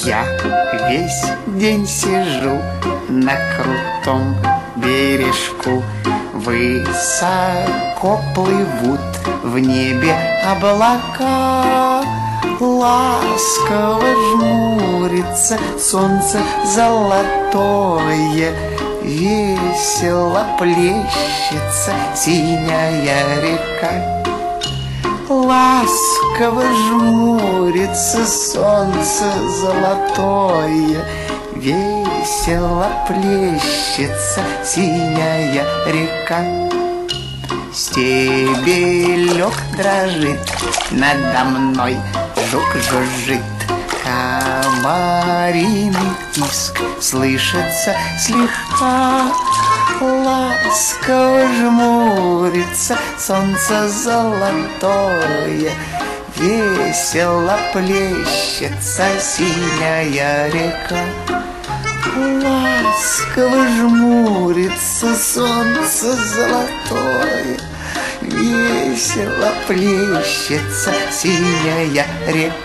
Я весь день сижу на крутом бережку. Высоко плывут в небе облака. Ласково жмурится солнце золотое. Весело плещется синяя река. Ласково жмурится солнце золотое. Весело плещется синяя река. Стебелек дрожит, надо мной жук жужжит. Комариный писк слышится слегка. Ласково жмурится солнце золотое. Весело плещется синяя река. Ласково жмурится солнце золотое. Весело плещется синяя река.